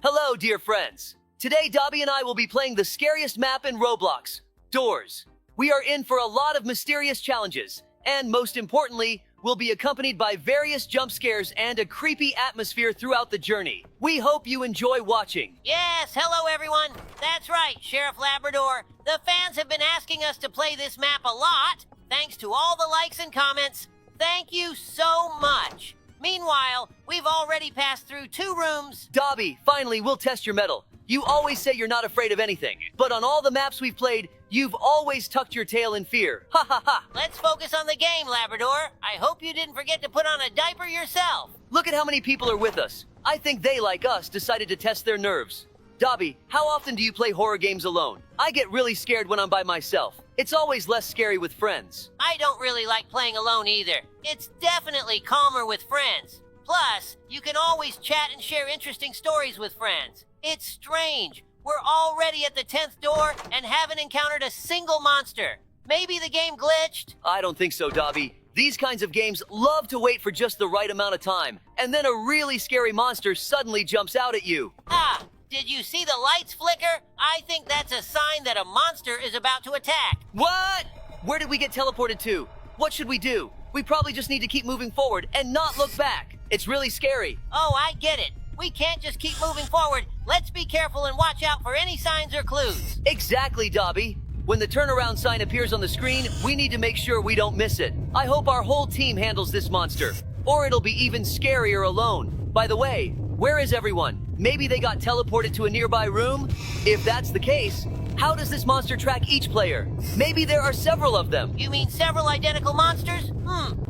Hello, dear friends. Today, Dobie and I will be playing the scariest map in Roblox, Doors. We are in for a lot of mysterious challenges, and most importantly, we'll be accompanied by various jump scares and a creepy atmosphere throughout the journey. We hope you enjoy watching. Yes, hello everyone. That's right, Sheriff Labrador. The fans have been asking us to play this map a lot. Thanks to all the likes and comments. Thank you so much. Meanwhile, we've already passed through 2 rooms. Dobie, finally, we'll test your mettle. You always say you're not afraid of anything, but on all the maps we've played, you've always tucked your tail in fear. Ha ha ha! Let's focus on the game, Labrador. I hope you didn't forget to put on a diaper yourself. Look at how many people are with us. I think they, like us, decided to test their nerves. Dobie, how often do you play horror games alone? I get really scared when I'm by myself. It's always less scary with friends. I don't really like playing alone either. It's definitely calmer with friends. Plus, you can always chat and share interesting stories with friends. It's strange. We're already at the 10th door and haven't encountered a single monster. Maybe the game glitched? I don't think so, Dobie. These kinds of games love to wait for just the right amount of time, and then a really scary monster suddenly jumps out at you. Ah, did you see the lights flicker? I think that's a sign that a monster is about to attack. What? Where did we get teleported to? What should we do? We probably just need to keep moving forward and not look back. It's really scary. Oh, I get it. We can't just keep moving forward. Let's be careful and watch out for any signs or clues. Exactly, Dobie. When the turnaround sign appears on the screen, we need to make sure we don't miss it. I hope our whole team handles this monster, or it'll be even scarier alone. By the way, where is everyone? Maybe they got teleported to a nearby room? If that's the case, how does this monster track each player? Maybe there are several of them. You mean several identical monsters?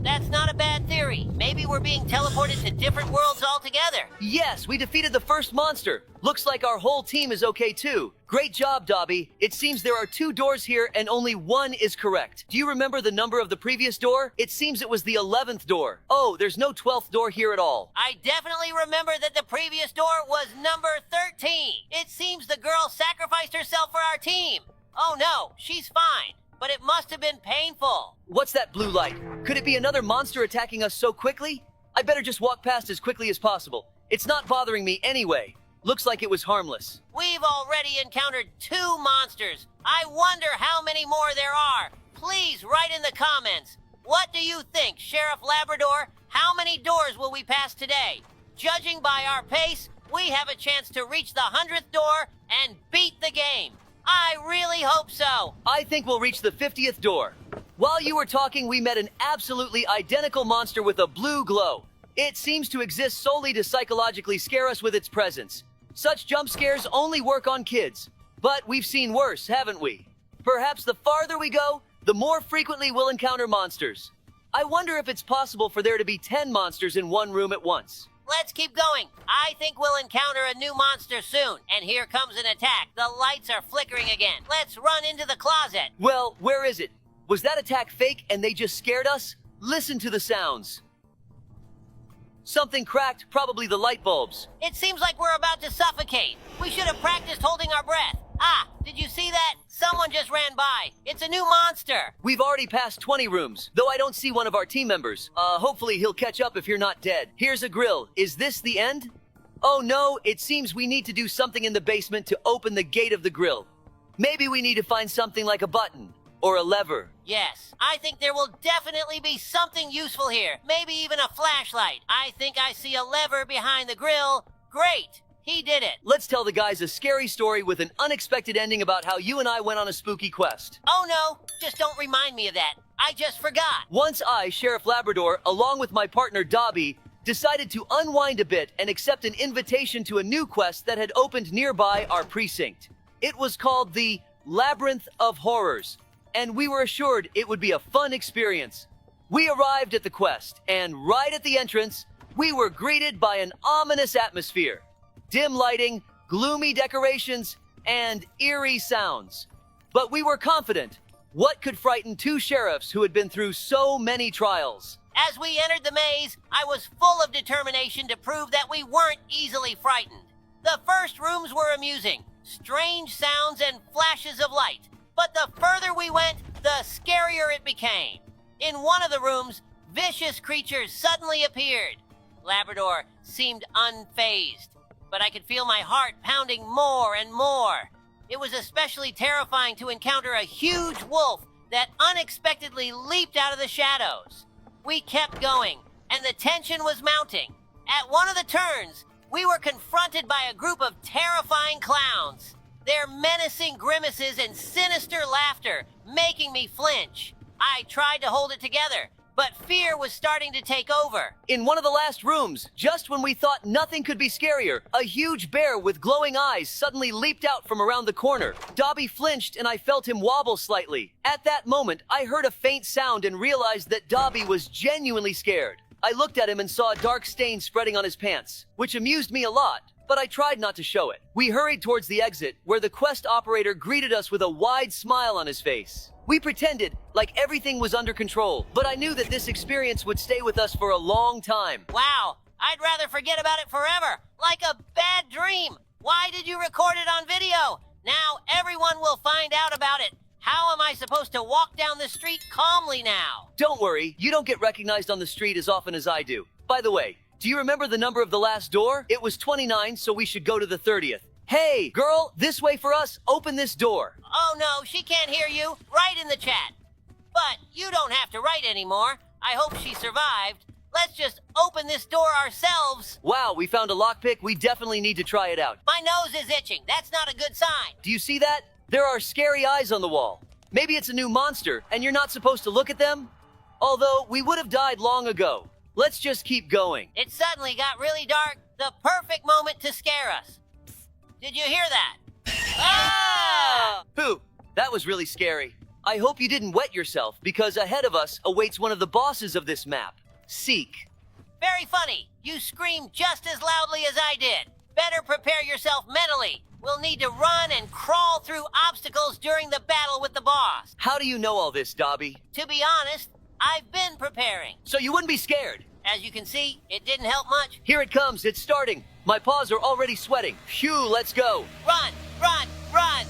That's not a bad theory. Maybe we're being teleported to different worlds altogether. Yes, we defeated the first monster. Looks like our whole team is okay too. Great job, Dobie. It seems there are 2 doors here and only 1 is correct. Do you remember the number of the previous door? It seems it was the 11th door. Oh, there's no 12th door here at all. I definitely remember that the previous door was number 13. It seems the girl sacrificed herself for our team. Oh no, she's fine. But it must have been painful. What's that blue light? Could it be another monster attacking us so quickly? I better just walk past as quickly as possible. It's not bothering me anyway. Looks like it was harmless. We've already encountered 2 monsters. I wonder how many more there are. Please write in the comments. What do you think, Sheriff Labrador? How many doors will we pass today? Judging by our pace, we have a chance to reach the 100th door and beat the game. I really hope so. I think we'll reach the 50th door. While you were talking, we met an absolutely identical monster with a blue glow. It seems to exist solely to psychologically scare us with its presence. Such jump scares only work on kids. But we've seen worse, haven't we? Perhaps the farther we go, the more frequently we'll encounter monsters. I wonder if it's possible for there to be 10 monsters in one room at once. Let's keep going. I think we'll encounter a new monster soon. And here comes an attack. The lights are flickering again. Let's run into the closet. Well, where is it? Was that attack fake and they just scared us? Listen to the sounds. Something cracked, probably the light bulbs. It seems like we're about to suffocate. We should have practiced holding our breath. Ah, did you see that? Someone just ran by. It's a new monster. We've already passed 20 rooms, though I don't see one of our team members. Hopefully he'll catch up if you're not dead. Here's a grill. Is this the end? Oh no, it seems we need to do something in the basement to open the gate of the grill. Maybe we need to find something like a button or a lever. Yes, I think there will definitely be something useful here. Maybe even a flashlight. I think I see a lever behind the grill. Great. He did it. Let's tell the guys a scary story with an unexpected ending about how you and I went on a spooky quest. Oh no, just don't remind me of that. I just forgot. Once I, Sheriff Labrador, along with my partner Dobie, decided to unwind a bit and accept an invitation to a new quest that had opened nearby our precinct. It was called the Labyrinth of Horrors, and we were assured it would be a fun experience. We arrived at the quest, and right at the entrance, we were greeted by an ominous atmosphere. Dim lighting, gloomy decorations, and eerie sounds. But we were confident. What could frighten 2 sheriffs who had been through so many trials? As we entered the maze, I was full of determination to prove that we weren't easily frightened. The first rooms were amusing, strange sounds and flashes of light. But the further we went, the scarier it became. In one of the rooms, vicious creatures suddenly appeared. Labrador seemed unfazed. but I could feel my heart pounding more and more. It was especially terrifying to encounter a huge wolf that unexpectedly leaped out of the shadows. We kept going, and the tension was mounting. At one of the turns, we were confronted by a group of terrifying clowns, their menacing grimaces and sinister laughter making me flinch. I tried to hold it together, but fear was starting to take over. In one of the last rooms, just when we thought nothing could be scarier, a huge bear with glowing eyes suddenly leaped out from around the corner. Dobby flinched and I felt him wobble slightly. At that moment, I heard a faint sound and realized that Dobby was genuinely scared. I looked at him and saw a dark stain spreading on his pants, which amused me a lot, but I tried not to show it. We hurried towards the exit, where the quest operator greeted us with a wide smile on his face. We pretended like everything was under control, but I knew that this experience would stay with us for a long time. Wow, I'd rather forget about it forever, like a bad dream. Why did you record it on video? Now everyone will find out about it. How am I supposed to walk down the street calmly now? Don't worry, you don't get recognized on the street as often as I do. By the way, do you remember the number of the last door? It was 29, so we should go to the 30th. Hey, girl, this way for us. Open this door. Oh no, she can't hear you. Write in the chat. But you don't have to write anymore. I hope she survived. Let's just open this door ourselves. Wow, we found a lockpick. We definitely need to try it out. My nose is itching. That's not a good sign. Do you see that? There are scary eyes on the wall. Maybe it's a new monster, and you're not supposed to look at them? Although, we would have died long ago. Let's just keep going. It suddenly got really dark. The perfect moment to scare us. Did you hear that? Ah! Pooh, that was really scary. I hope you didn't wet yourself, because ahead of us awaits one of the bosses of this map. Seek. Very funny. You screamed just as loudly as I did. Better prepare yourself mentally. We'll need to run and crawl through obstacles during the battle with the boss. How do you know all this, Dobby? To be honest, I've been preparing. So you wouldn't be scared? As you can see, it didn't help much. Here it comes, it's starting. My paws are already sweating. Phew, let's go. Run, run, run.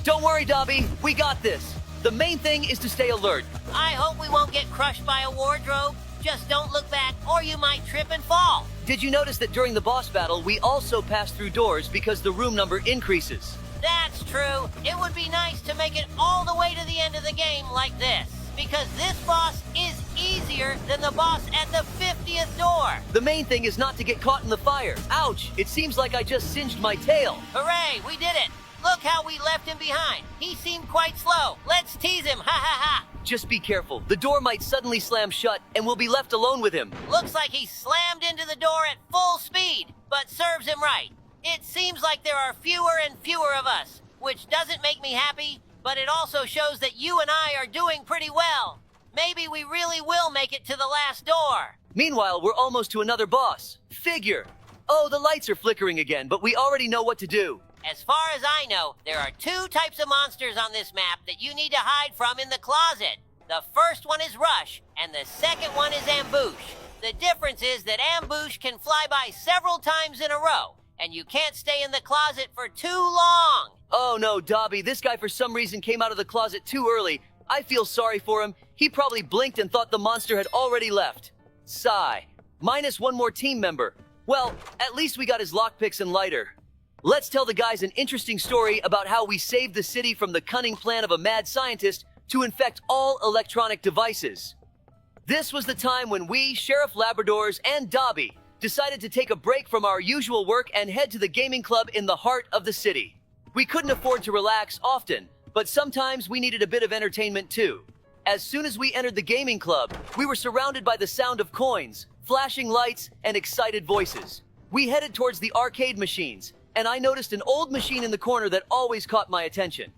Don't worry, Dobby, we got this. The main thing is to stay alert. I hope we won't get crushed by a wardrobe. Just don't look back or you might trip and fall. Did you notice that during the boss battle, we also pass through doors because the room number increases? That's true. It would be nice to make it all the way to the end of the game like this, because this boss is easier than the boss at the 50th door. The main thing is not to get caught in the fire. Ouch, it seems like I just singed my tail. Hooray, we did it. Look how we left him behind. He seemed quite slow. Let's tease him, ha ha ha. Just be careful. The door might suddenly slam shut and we'll be left alone with him. Looks like he slammed into the door at full speed, but serves him right. It seems like there are fewer and fewer of us, which doesn't make me happy, but it also shows that you and I are doing pretty well. Maybe we really will make it to the last door. Meanwhile, we're almost to another boss. Figure. Oh, the lights are flickering again, but we already know what to do. As far as I know, there are two types of monsters on this map that you need to hide from in the closet. The first one is Rush, and the second one is Ambush. The difference is that Ambush can fly by several times in a row, and you can't stay in the closet for too long. Oh no, Dobby, this guy for some reason came out of the closet too early. I feel sorry for him. He probably blinked and thought the monster had already left. Sigh. Minus one more team member. Well, at least we got his lockpicks and lighter. Let's tell the guys an interesting story about how we saved the city from the cunning plan of a mad scientist to infect all electronic devices. This was the time when we, Sheriff Labradors and Dobby, decided to take a break from our usual work and head to the gaming club in the heart of the city. We couldn't afford to relax often, but sometimes we needed a bit of entertainment too. As soon as we entered the gaming club, we were surrounded by the sound of coins, flashing lights, and excited voices. We headed towards the arcade machines, and I noticed an old machine in the corner that always caught my attention.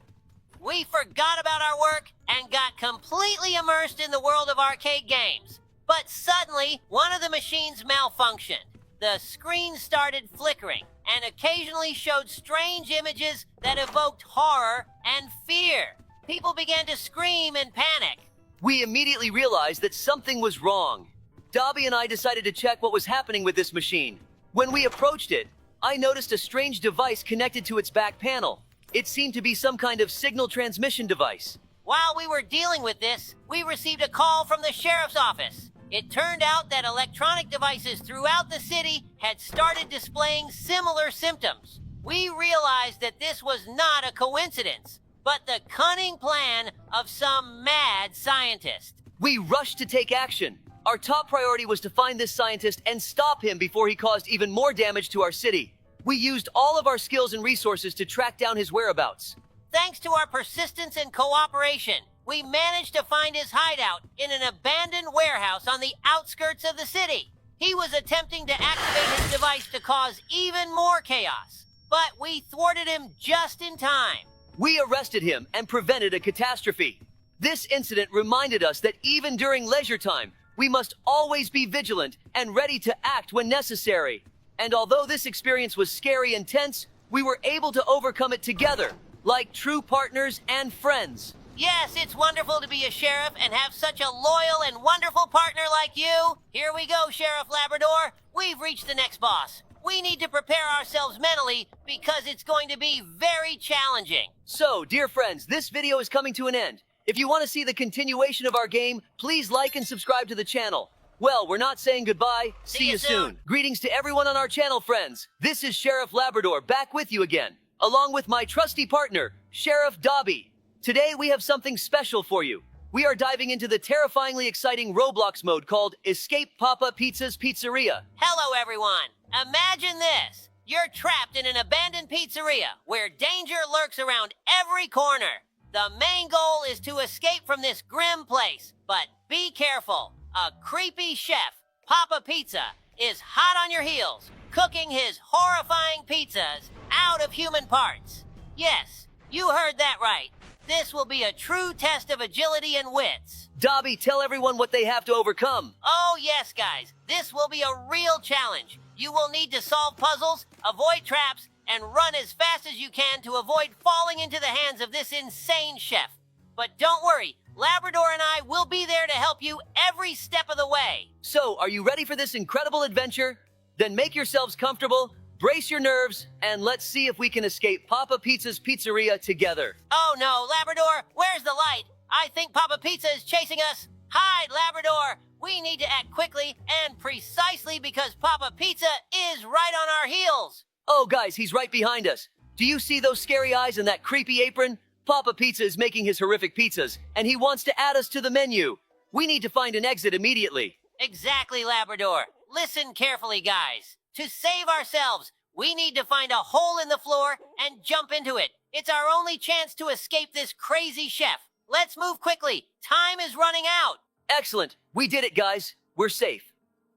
We forgot about our work and got completely immersed in the world of arcade games. But suddenly, one of the machines malfunctioned. The screen started flickering and occasionally showed strange images that evoked horror and fear. People began to scream and panic. We immediately realized that something was wrong. Dobby and I decided to check what was happening with this machine. When we approached it, I noticed a strange device connected to its back panel. It seemed to be some kind of signal transmission device. While we were dealing with this, we received a call from the sheriff's office. It turned out that electronic devices throughout the city had started displaying similar symptoms. We realized that this was not a coincidence, but the cunning plan of some mad scientist. We rushed to take action. Our top priority was to find this scientist and stop him before he caused even more damage to our city. We used all of our skills and resources to track down his whereabouts. Thanks to our persistence and cooperation, we managed to find his hideout in an abandoned warehouse on the outskirts of the city. He was attempting to activate his device to cause even more chaos, but we thwarted him just in time. We arrested him and prevented a catastrophe. This incident reminded us that even during leisure time, we must always be vigilant and ready to act when necessary. And although this experience was scary and tense, we were able to overcome it together, like true partners and friends. Yes, it's wonderful to be a sheriff and have such a loyal and wonderful partner like you. Here we go, Sheriff Labrador. We've reached the next boss. We need to prepare ourselves mentally because it's going to be very challenging. So, dear friends, this video is coming to an end. If you want to see the continuation of our game, please like and subscribe to the channel. Well, we're not saying goodbye. See you soon. Greetings to everyone on our channel, friends. This is Sheriff Labrador back with you again, along with my trusty partner, Sheriff Dobie. Today we have something special for you. We are diving into the terrifyingly exciting Roblox mode called Escape Papa Pizza's Pizzeria. Hello, everyone. Imagine this. You're trapped in an abandoned pizzeria where danger lurks around every corner. The main goal is to escape from this grim place, but be careful. A creepy chef, Papa Pizza, is hot on your heels, cooking his horrifying pizzas out of human parts. Yes, you heard that right. This will be a true test of agility and wits. Dobie, tell everyone what they have to overcome. Oh yes, guys. This will be a real challenge. You will need to solve puzzles, avoid traps, and run as fast as you can to avoid falling into the hands of this insane chef. But don't worry, Labrador and I will be there to help you every step of the way. So, are you ready for this incredible adventure? Then make yourselves comfortable, brace your nerves, and let's see if we can escape Papa Pizza's Pizzeria together. Oh no, Labrador, where's the light? I think Papa Pizza is chasing us. Hide, Labrador! We need to act quickly and precisely because Papa Pizza is right on our heels. Oh, guys, he's right behind us. Do you see those scary eyes and that creepy apron? Papa Pizza is making his horrific pizzas, and he wants to add us to the menu. We need to find an exit immediately. Exactly, Labrador. Listen carefully, guys. To save ourselves, we need to find a hole in the floor and jump into it. It's our only chance to escape this crazy chef. Let's move quickly. Time is running out. Excellent. We did it, guys. We're safe.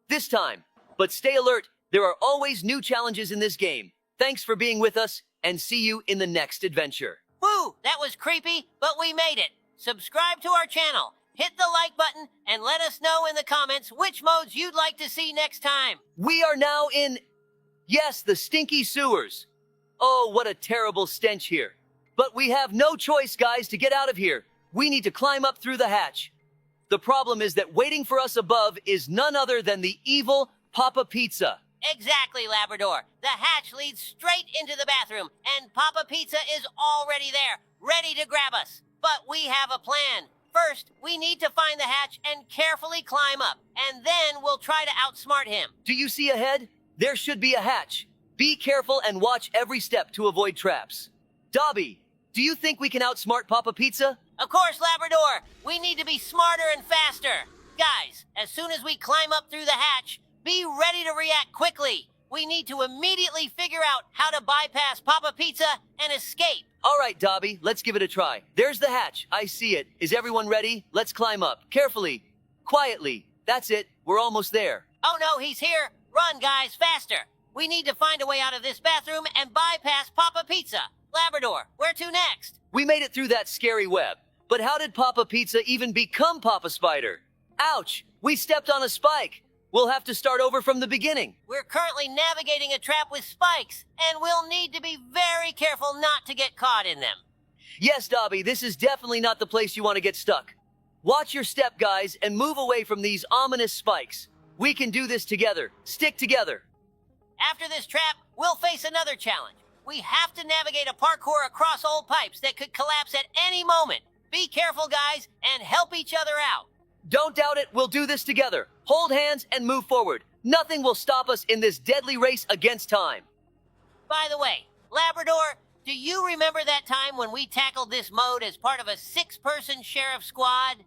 This time. But stay alert. There are always new challenges in this game. Thanks for being with us, and see you in the next adventure. Woo! That was creepy, but we made it. Subscribe to our channel, hit the like button, and let us know in the comments which modes you'd like to see next time. We are now in, yes, the stinky sewers. Oh, what a terrible stench here. But we have no choice, guys, to get out of here. We need to climb up through the hatch. The problem is that waiting for us above is none other than the evil Papa Pizza. Exactly, Labrador. The hatch leads straight into the bathroom, and Papa Pizza is already there, ready to grab us. But we have a plan. First, we need to find the hatch and carefully climb up, and then we'll try to outsmart him. Do you see ahead? There should be a hatch. Be careful and watch every step to avoid traps. Dobie, do you think we can outsmart Papa Pizza? Of course, Labrador. We need to be smarter and faster. Guys, as soon as we climb up through the hatch, be ready to react quickly. We need to immediately figure out how to bypass Papa Pizza and escape. All right, Dobie, let's give it a try. There's the hatch. I see it. Is everyone ready? Let's climb up. Carefully. Quietly. That's it. We're almost there. Oh no, he's here. Run, guys, faster. We need to find a way out of this bathroom and bypass Papa Pizza. Labrador, where to next? We made it through that scary web. But how did Papa Pizza even become Papa Spider? Ouch! We stepped on a spike. We'll have to start over from the beginning. We're currently navigating a trap with spikes, and we'll need to be very careful not to get caught in them. Yes, Dobie, this is definitely not the place you want to get stuck. Watch your step, guys, and move away from these ominous spikes. We can do this together. Stick together. After this trap, we'll face another challenge. We have to navigate a parkour across old pipes that could collapse at any moment. Be careful, guys, and help each other out. Don't doubt it. We'll do this together. Hold hands and move forward. Nothing will stop us in this deadly race against time. By the way, Labrador, do you remember that time when we tackled this mode as part of a 6-person sheriff squad?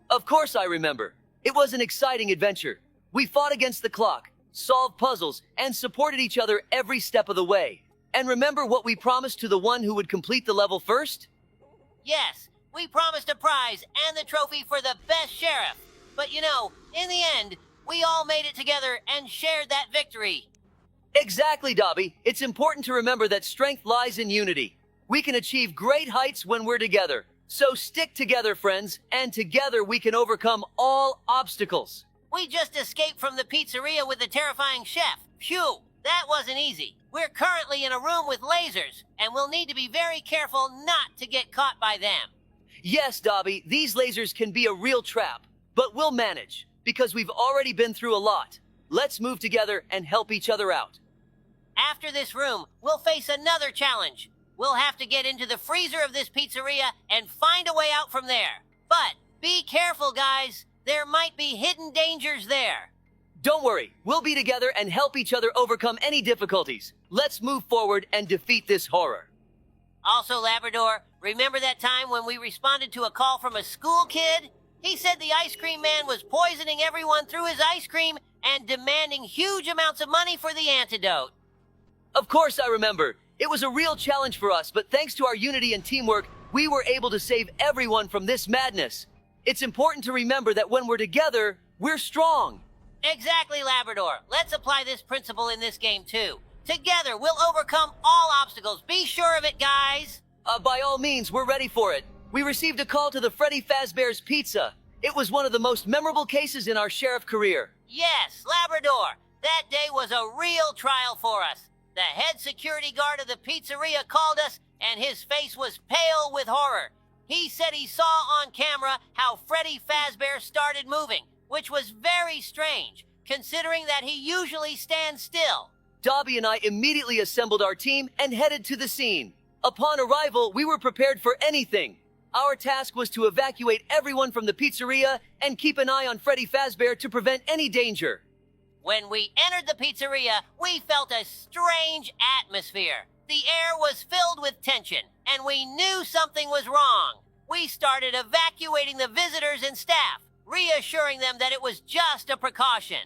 Of course I remember. It was an exciting adventure. We fought against the clock, solved puzzles, and supported each other every step of the way. And remember what we promised to the one who would complete the level first? Yes, we promised a prize and the trophy for the best sheriff. But you know, in the end, we all made it together and shared that victory. Exactly, Dobie. It's important to remember that strength lies in unity. We can achieve great heights when we're together. So stick together, friends, and together we can overcome all obstacles. We just escaped from the pizzeria with the terrifying chef. Phew, that wasn't easy. We're currently in a room with lasers, and we'll need to be very careful not to get caught by them. Yes, Dobie, these lasers can be a real trap, but we'll manage, because we've already been through a lot. Let's move together and help each other out. After this room, we'll face another challenge. We'll have to get into the freezer of this pizzeria and find a way out from there. But be careful, guys. There might be hidden dangers there. Don't worry, we'll be together and help each other overcome any difficulties. Let's move forward and defeat this horror. Also, Labrador, remember that time when we responded to a call from a school kid? He said the ice cream man was poisoning everyone through his ice cream and demanding huge amounts of money for the antidote. Of course I remember. It was a real challenge for us, but thanks to our unity and teamwork, we were able to save everyone from this madness. It's important to remember that when we're together, we're strong. Exactly, Labrador. Let's apply this principle in this game, too. Together, we'll overcome all obstacles. Be sure of it, guys. By all means, we're ready for it. We received a call to the Freddy Fazbear's Pizza. It was one of the most memorable cases in our sheriff career. Yes, Labrador. That day was a real trial for us. The head security guard of the pizzeria called us, and his face was pale with horror. He said he saw on camera how Freddy Fazbear started moving, which was very strange, considering that he usually stands still. Dobie and I immediately assembled our team and headed to the scene. Upon arrival, we were prepared for anything. Our task was to evacuate everyone from the pizzeria and keep an eye on Freddy Fazbear to prevent any danger. When we entered the pizzeria, we felt a strange atmosphere. The air was filled with tension, and we knew something was wrong. We started evacuating the visitors and staff, reassuring them that it was just a precaution.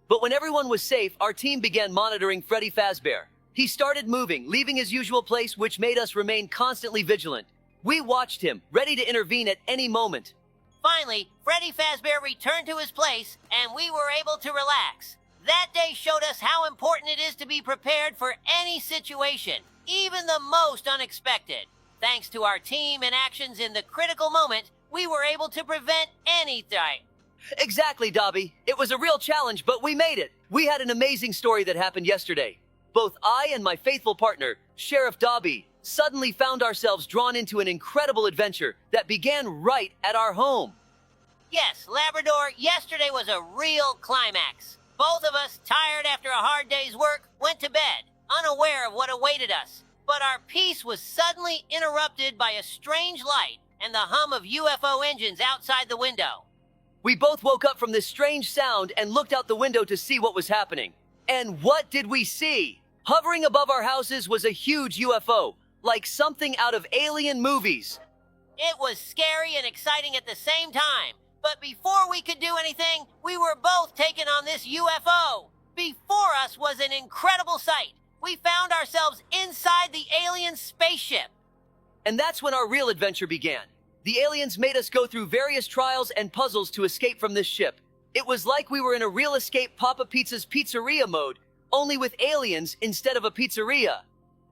But when everyone was safe, our team began monitoring Freddy Fazbear. He started moving, leaving his usual place, which made us remain constantly vigilant. We watched him, ready to intervene at any moment. Finally, Freddy Fazbear returned to his place, and we were able to relax. That day showed us how important it is to be prepared for any situation, even the most unexpected. Thanks to our team and actions in the critical moment, we were able to prevent anything. Exactly, Dobie. It was a real challenge, but we made it. We had an amazing story that happened yesterday. Both I and my faithful partner, Sheriff Dobie, suddenly found ourselves drawn into an incredible adventure that began right at our home. Yes, Labrador, yesterday was a real climax. Both of us, tired after a hard day's work, went to bed, unaware of what awaited us. But our peace was suddenly interrupted by a strange light and the hum of UFO engines outside the window. We both woke up from this strange sound and looked out the window to see what was happening. And what did we see? Hovering above our houses was a huge UFO, like something out of alien movies. It was scary and exciting at the same time. But before we could do anything, we were both taken on this UFO. Before us was an incredible sight. We found ourselves inside the alien spaceship. And that's when our real adventure began. The aliens made us go through various trials and puzzles to escape from this ship. It was like we were in a real escape Papa Pizza's pizzeria mode, only with aliens instead of a pizzeria.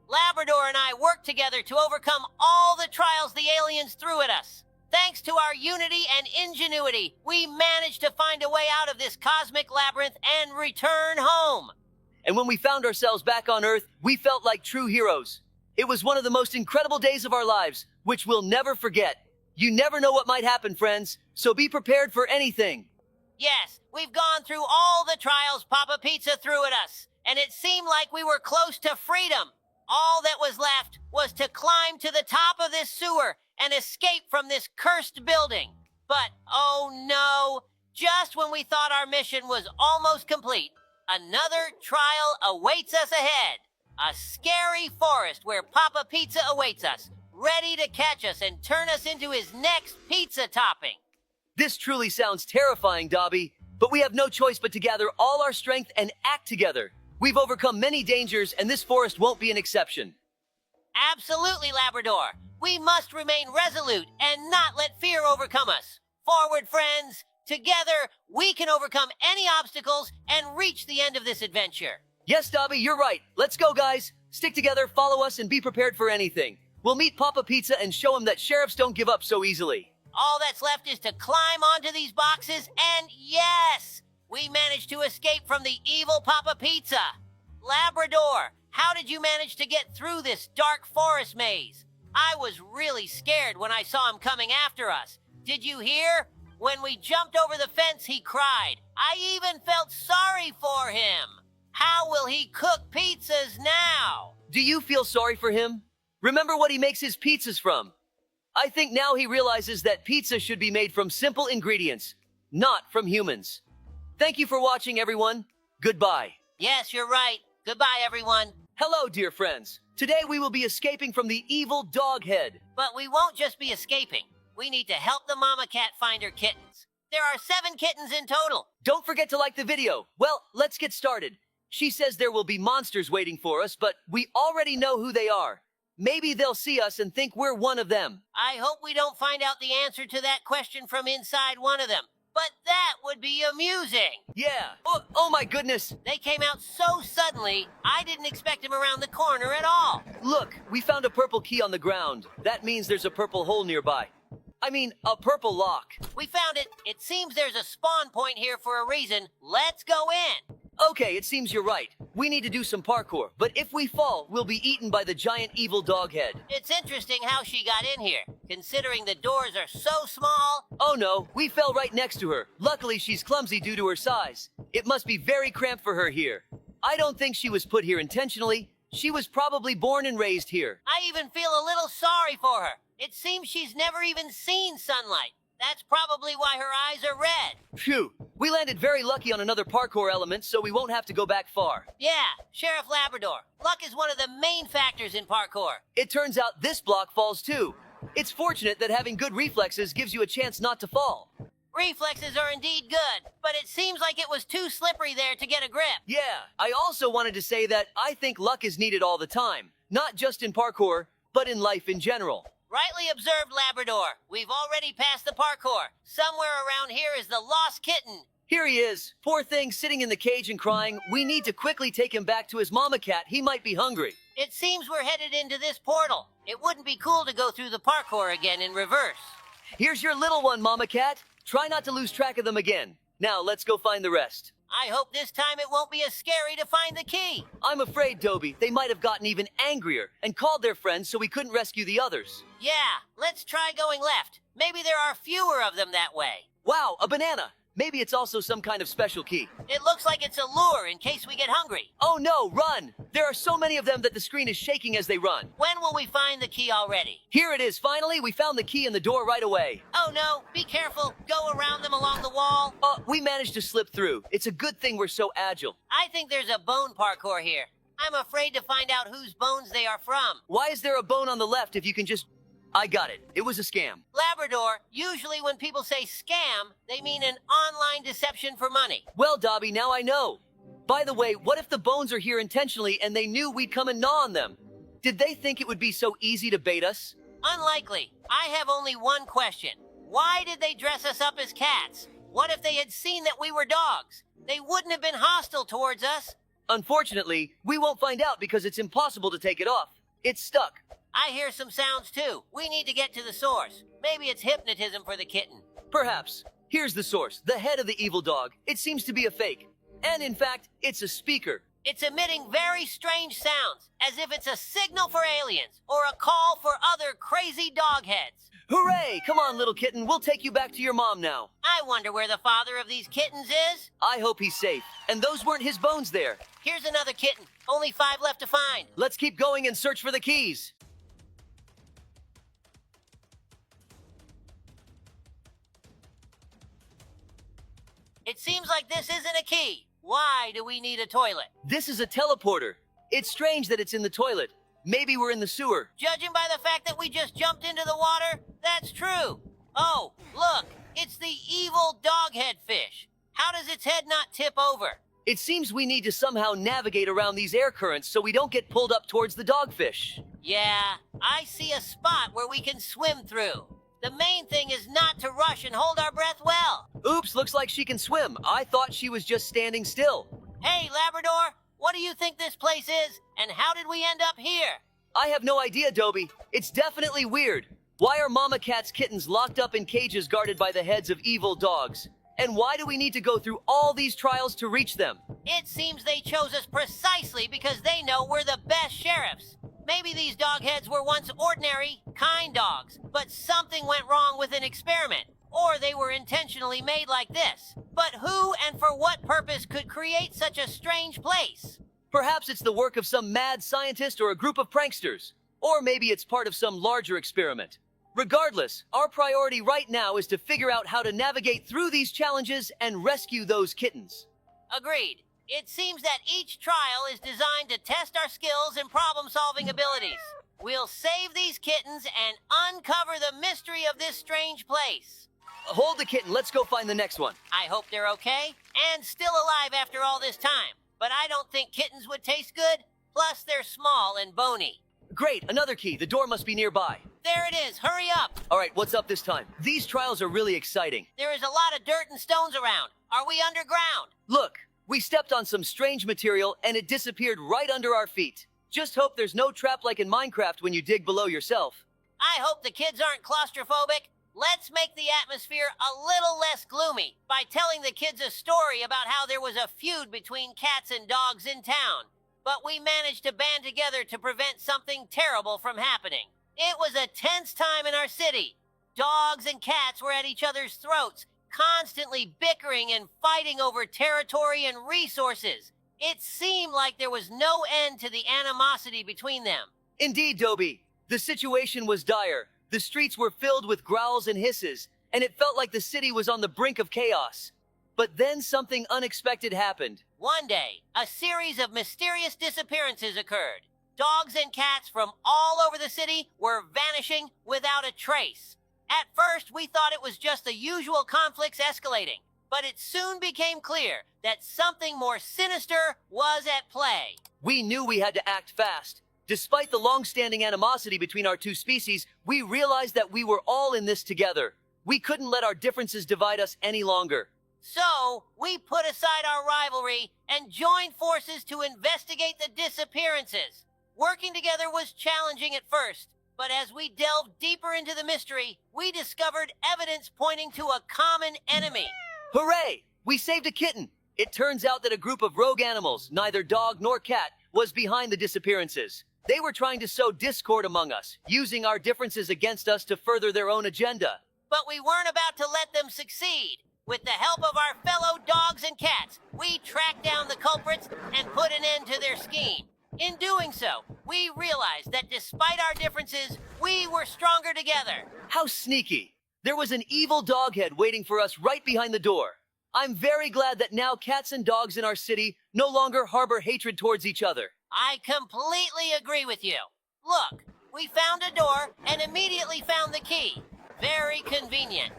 Labrador and I worked together to overcome all the trials the aliens threw at us. Thanks to our unity and ingenuity, we managed to find a way out of this cosmic labyrinth and return home. And when we found ourselves back on Earth, we felt like true heroes. It was one of the most incredible days of our lives, which we'll never forget. You never know what might happen, friends, so be prepared for anything. Yes, we've gone through all the trials Papa Pizza threw at us, and it seemed like we were close to freedom. All that was left was to climb to the top of this sewer and escape from this cursed building. But, oh no, Just when we thought our mission was almost complete, another trial awaits us ahead. A scary forest where Papa Pizza awaits us, ready to catch us and turn us into his next pizza topping. This truly sounds terrifying, Dobie, but we have no choice but to gather all our strength and act together. We've overcome many dangers, and this forest won't be an exception. Absolutely, Labrador. We must remain resolute and not let fear overcome us. Forward, friends. Together, we can overcome any obstacles and reach the end of this adventure. Yes, Dobie, you're right. Let's go, guys. Stick together, follow us, and be prepared for anything. We'll meet Papa Pizza and show him that sheriffs don't give up so easily. All that's left is to climb onto these boxes, and yes, we managed to escape from the evil Papa Pizza. Labrador, how did you manage to get through this dark forest maze? I was really scared when I saw him coming after us. Did you hear? When we jumped over the fence, he cried. I even felt sorry for him. How will he cook pizzas now? Do you feel sorry for him? Remember what he makes his pizzas from. I think now he realizes that pizza should be made from simple ingredients, not from humans. Thank you for watching, everyone. Goodbye. Yes, you're right. Goodbye, everyone. Hello, dear friends. Today we will be escaping from the evil dog head. But we won't just be escaping. We need to help the mama cat find her kittens. There are 7 kittens in total. Don't forget to like the video. Well, let's get started. She says there will be monsters waiting for us, but we already know who they are. Maybe they'll see us and think we're one of them. I hope we don't find out the answer to that question from inside one of them. But that would be amusing. Yeah. Oh my goodness. They came out so suddenly, I didn't expect him around the corner at all. Look, we found a purple key on the ground. That means there's a purple hole nearby. I mean, a purple lock. We found it. It seems there's a spawn point here for a reason. Let's go in. Okay, it seems you're right. We need to do some parkour, but if we fall, we'll be eaten by the giant evil dog head. It's interesting how she got in here, considering the doors are so small. Oh no, we fell right next to her. Luckily, she's clumsy due to her size. It must be very cramped for her here. I don't think she was put here intentionally. She was probably born and raised here. I even feel a little sorry for her. It seems she's never even seen sunlight. That's probably why her eyes are red. Phew, we landed very lucky on another parkour element, so we won't have to go back far. Yeah, Sheriff Labrador. Luck is one of the main factors in parkour. It turns out this block falls too. It's fortunate that having good reflexes gives you a chance not to fall. Reflexes are indeed good, but it seems like it was too slippery there to get a grip. Yeah, I also wanted to say that I think luck is needed all the time. Not just in parkour, but in life in general. Rightly observed, Labrador. We've already passed the parkour. Somewhere around here is the lost kitten. Here he is. Poor thing, sitting in the cage and crying. We need to quickly take him back to his mama cat. He might be hungry. It seems we're headed into this portal. It wouldn't be cool to go through the parkour again in reverse. Here's your little one, mama cat. Try not to lose track of them again. Now, let's go find the rest. I hope this time it won't be as scary to find the key. I'm afraid, Dobie, they might have gotten even angrier and called their friends so we couldn't rescue the others. Yeah, let's try going left. Maybe there are fewer of them that way. Wow, a banana. Maybe it's also some kind of special key. It looks like it's a lure in case we get hungry. Oh no, run! There are so many of them that the screen is shaking as they run. When will we find the key already? Here it is, finally. We found the key in the door right away. Oh no, be careful. Go around them along the wall. We managed to slip through. It's a good thing we're so agile. I think there's a bone parkour here. I'm afraid to find out whose bones they are from. Why is there a bone on the left if you can just... I got it. It was a scam. Labrador, usually when people say scam, they mean an online deception for money. Well, Dobie, now I know. By the way, what if the bones are here intentionally and they knew we'd come and gnaw on them? Did they think it would be so easy to bait us? Unlikely. I have only one question. Why did they dress us up as cats? What if they had seen that we were dogs? They wouldn't have been hostile towards us. Unfortunately, we won't find out because it's impossible to take it off. It's stuck. I hear some sounds too. We need to get to the source. Maybe it's hypnotism for the kitten. Perhaps. Here's the source, the head of the evil dog. It seems to be a fake. And in fact, it's a speaker. It's emitting very strange sounds, as if it's a signal for aliens, or a call for other crazy dog heads. Hooray! Come on, little kitten. We'll take you back to your mom now. I wonder where the father of these kittens is. I hope he's safe. And those weren't his bones there. Here's another kitten. Only 5 left to find. Let's keep going and search for the keys. It seems like this isn't a key. Why do we need a toilet? This is a teleporter. It's strange that it's in the toilet. Maybe we're in the sewer. Judging by the fact that we just jumped into the water, that's true. Oh, look, it's the evil doghead fish. How does its head not tip over? It seems we need to somehow navigate around these air currents so we don't get pulled up towards the dogfish. Yeah, I see a spot where we can swim through. The main thing is not to rush and hold our breath well. Oops, looks like she can swim. I thought she was just standing still. Hey, Labrador, what do you think this place is, and how did we end up here? I have no idea, Dobie. It's definitely weird. Why are Mama Cat's kittens locked up in cages guarded by the heads of evil dogs? And why do we need to go through all these trials to reach them? It seems they chose us precisely because they know we're the best sheriffs. Maybe these dogheads were once ordinary, kind dogs, but something went wrong with an experiment, or they were intentionally made like this. But who and for what purpose could create such a strange place? Perhaps it's the work of some mad scientist or a group of pranksters. Or maybe it's part of some larger experiment. Regardless, our priority right now is to figure out how to navigate through these challenges and rescue those kittens. Agreed. It seems that each trial is designed to test our skills and problem-solving abilities. We'll save these kittens and uncover the mystery of this strange place. Hold the kitten, let's go find the next one. I hope they're okay and still alive after all this time. But I don't think kittens would taste good. Plus, they're small and bony. Great, another key. The door must be nearby. There it is. Hurry up. All right, what's up this time? These trials are really exciting. There is a lot of dirt and stones around. Are we underground? Look, we stepped on some strange material and it disappeared right under our feet. Just hope there's no trap like in Minecraft when you dig below yourself. I hope the kids aren't claustrophobic. Let's make the atmosphere a little less gloomy by telling the kids a story about how there was a feud between cats and dogs in town. But we managed to band together to prevent something terrible from happening. It was a tense time in our city. Dogs and cats were at each other's throats, constantly bickering and fighting over territory and resources. It seemed like there was no end to the animosity between them. Indeed, Dobie. The situation was dire. The streets were filled with growls and hisses, and it felt like the city was on the brink of chaos. But then something unexpected happened. One day, a series of mysterious disappearances occurred. Dogs and cats from all over the city were vanishing without a trace. At first, we thought it was just the usual conflicts escalating, but it soon became clear that something more sinister was at play. We knew we had to act fast. Despite the long-standing animosity between our two species, we realized that we were all in this together. We couldn't let our differences divide us any longer. So, we put aside our rivalry and joined forces to investigate the disappearances. Working together was challenging at first, but as we delved deeper into the mystery, we discovered evidence pointing to a common enemy. Hooray! We saved a kitten! It turns out that a group of rogue animals, neither dog nor cat, was behind the disappearances. They were trying to sow discord among us, using our differences against us to further their own agenda. But we weren't about to let them succeed. With the help of our fellow dogs and cats, we tracked down the culprits and put an end to their scheme. In doing so, we realized that despite our differences, we were stronger together. How sneaky! There was an evil doghead waiting for us right behind the door. I'm very glad that now cats and dogs in our city no longer harbor hatred towards each other. I completely agree with you. Look, we found a door and immediately found the key. Very convenient.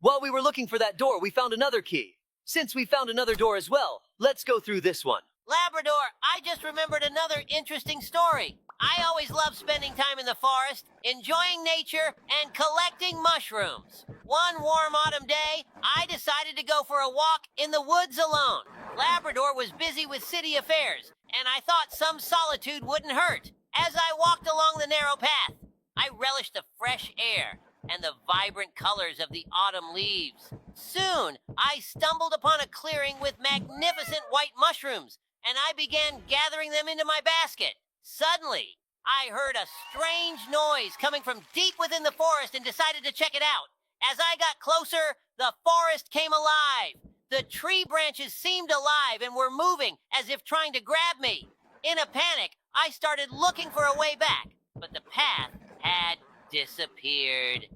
While we were looking for that door, we found another key. Since we found another door as well, let's go through this one. Labrador, I just remembered another interesting story. I always love spending time in the forest, enjoying nature, and collecting mushrooms. One warm autumn day, I decided to go for a walk in the woods alone. Labrador was busy with city affairs, and I thought some solitude wouldn't hurt. As I walked along the narrow path, I relished the fresh air and the vibrant colors of the autumn leaves. Soon, I stumbled upon a clearing with magnificent white mushrooms, and I began gathering them into my basket. Suddenly, I heard a strange noise coming from deep within the forest and decided to check it out. As I got closer, the forest came alive. The tree branches seemed alive and were moving as if trying to grab me. In a panic, I started looking for a way back, but the path had disappeared.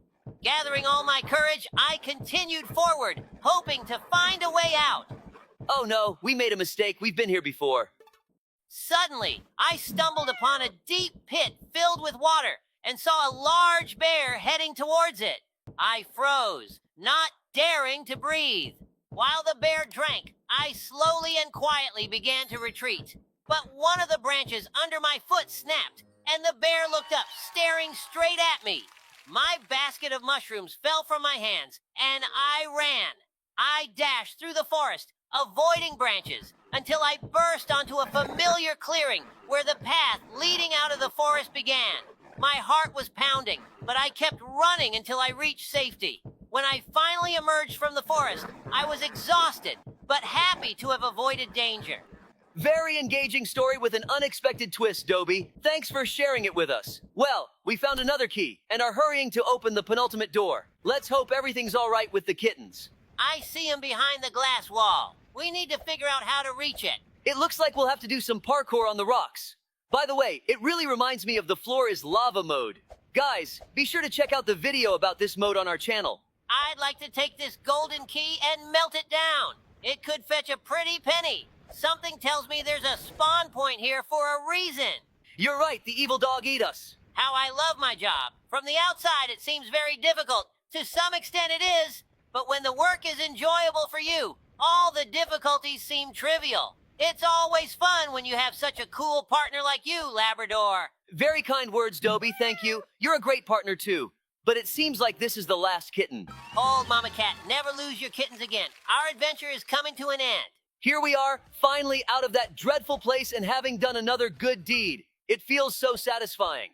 Gathering all my courage, I continued forward, hoping to find a way out. Oh no, we made a mistake. We've been here before. Suddenly, I stumbled upon a deep pit filled with water and saw a large bear heading towards it. I froze, not daring to breathe. While the bear drank, I slowly and quietly began to retreat. But one of the branches under my foot snapped, and the bear looked up, staring straight at me. My basket of mushrooms fell from my hands, and I ran. I dashed through the forest, avoiding branches, until I burst onto a familiar clearing where the path leading out of the forest began. My heart was pounding, but I kept running until I reached safety. When I finally emerged from the forest, I was exhausted, but happy to have avoided danger. Very engaging story with an unexpected twist, Dobie. Thanks for sharing it with us. Well, we found another key and are hurrying to open the penultimate door. Let's hope everything's all right with the kittens. I see him behind the glass wall. We need to figure out how to reach it. It looks like we'll have to do some parkour on the rocks. By the way, it really reminds me of the floor is lava mode. Guys, be sure to check out the video about this mode on our channel. I'd like to take this golden key and melt it down. It could fetch a pretty penny. Something tells me there's a spawn point here for a reason. You're right, the evil dog ate us. How I love my job. From the outside, it seems very difficult. To some extent, it is. But when the work is enjoyable for you, all the difficulties seem trivial. It's always fun when you have such a cool partner like you, Labrador. Very kind words, Dobie, thank you. You're a great partner too. But it seems like this is the last kitten. Old Mama Cat, never lose your kittens again. Our adventure is coming to an end. Here we are, finally out of that dreadful place and having done another good deed. It feels so satisfying.